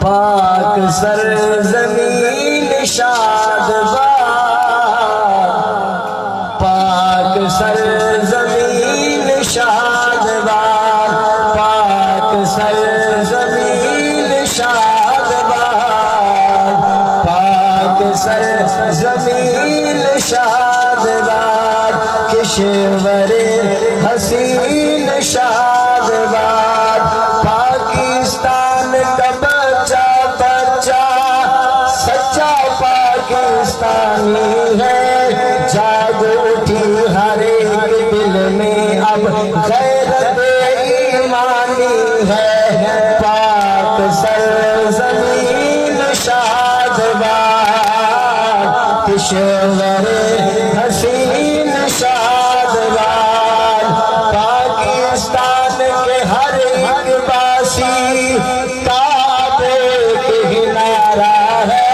پاک سرزمین شادباد، پاک سرزمین شادباد، پاک سرزمین شادباد، پاک سرزمین شادباد، کشور حسین شادباد، پاکستان کا بچہ بچہ سچا پاکستانی ہے، جاگ اٹھی ہر ایک دل میں اب غیرت ایمانی ہے، پاک سرزمین شادباد، کشور حسین شادباد، پاکستان کے ہر ایک باسی کعبے کی نعرہ ہے۔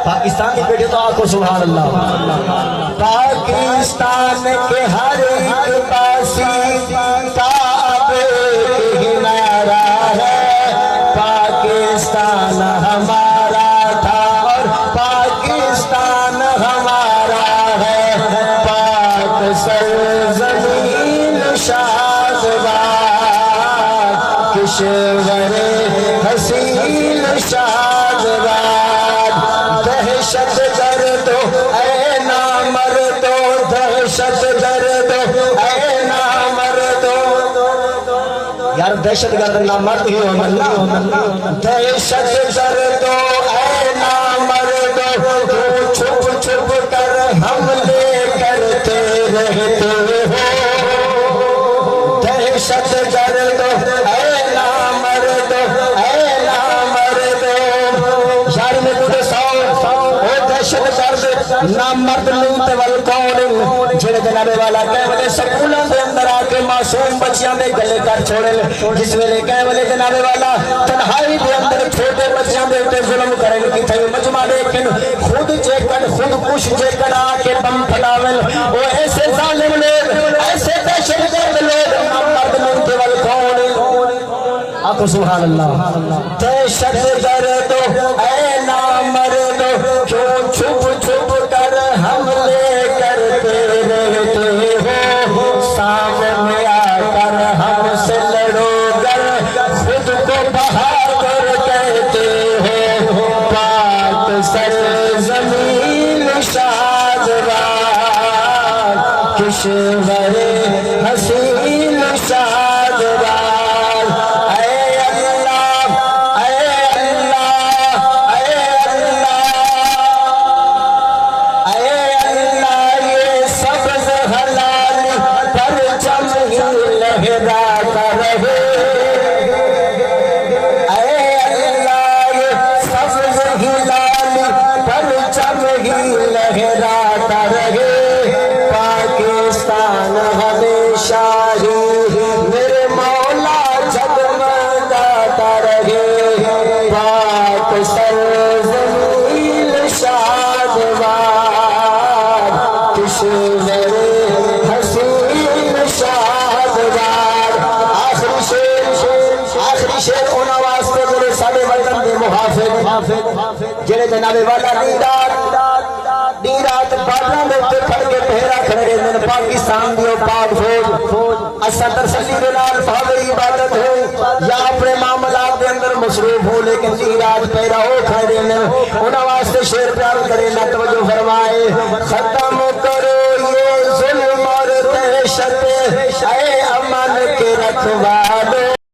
پاکستان کے بیٹے تو آنکھوں سبحان اللہ۔ پاکستان کے ہر ایک باسی کعبے کی نعرہ ہے، پاکستان ہمارا تھا اور پاکستان ہمارا ہے، پاک سرزمین شادباد، کشور حسین شادباد، دہشت گردو اے نامردو، دہشت گردو اے نامردو، یار دہشت گرد نامرد ہی ہو اللہ، دہشت گردو اے نامردو، چھپ چھپ کر حملے کرتے رہتے ہو، دہشت گردو اے نامردو، اے نامردو، یار میں کچھ ساؤ او دہشت گرد نامرد لوٹ والکون، جنہیں جناب والا کہہ والے سکولوں کے اندر آکے معصوم بچیاں دے گلے کر چھوڑے، جس ویلے کہہ والے جناب والا تنہائی دے اندر چھوٹے بچیاں دے اٹھے ظلم کریں کی تھے مجمع لیکن خود چیکن خود کش چیکن آکے بم پھلاول، وہ ایسے ظالم لوگ، ایسے دہشت گرد لوگ، نامرد لوٹ والکون، آنکھوں سبحان اللہ، دہشت گرد اے نامرد، کیوں چھپ چھپ کر حملے کرتے رہتے ہو، سامنے آ کر ہم سے لڑو گر خود کو بہادر کہتے ہو، پاک سرزمین شادباد، کشور حسین شادباد، اے اللہ اے اللہ اے اللہ اے اللہ، یہ سبز حلال پرچم ہی لہراتا رہے، اے اللہ یہ سبز ہلال پرچم ہی لہراتا رہے، پاکستان ہمیشہ ہی میرے مولا جگمگاتا رہے، پاک سرزمین شادباد، کشور حسین شادباد، آخری شیر اونا واسطے جنہیں ساڑے وطن دے محافظ، جنہیں جناب والا نیرات بادلوں میں اٹھے پڑھ کے پہرا کھڑے رہے، پاکستان دیو پاک فوج، اسا ترسلی دلال فاضل عبادت ہو یا اپنے معاملات دے اندر مصروف ہو، لیکن نیرات پہرا ہو کھڑے رہے، انہاں واسطے شیر پیار کرے، نہ توجہ فرمائے، ختم کرو یہ ظلم اور دہشت، اے امن کے رکھوا